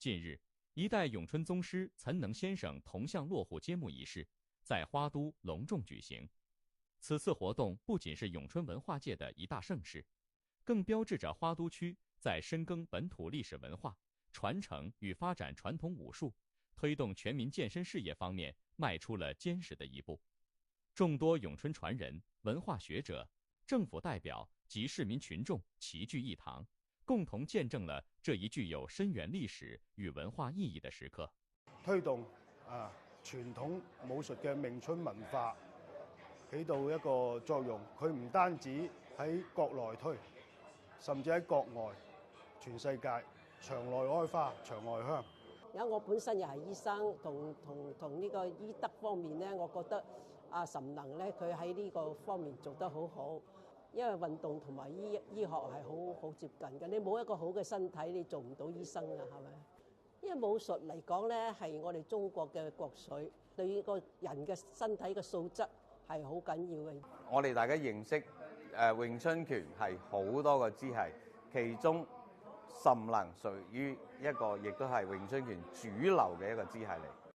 近日，一代咏春宗师岑能先生铜像落户揭幕仪式在花都隆重举行。此次活动不仅是咏春文化界的一大盛事，更标志着花都区在深耕本土历史文化、传承与发展传统武术、推动全民健身事业方面迈出了坚实的一步。众多咏春传人、文化学者、政府代表及市民群众齐聚一堂，共同见證了這一具有深遠歷史與文化意義的時刻。推動傳統武術嘅詠春文化起到一個作用，佢唔單止喺國內推，甚至喺國外，全世界場內開花，場外香。因為我本身又係醫生，同呢個醫德方面咧，我覺得阿岑能咧，佢喺呢個方面做得好好。因為運動同埋醫學係好接近嘅，你冇一個好嘅身體，你做唔到醫生啊，係咪？因為武術嚟講咧，係我哋中國嘅國粹，對於個人嘅身體嘅素質係好緊要嘅。我哋大家認識詠春拳係好多個支系，其中岑能屬於一個，亦都係詠春拳主流嘅一個支系嚟。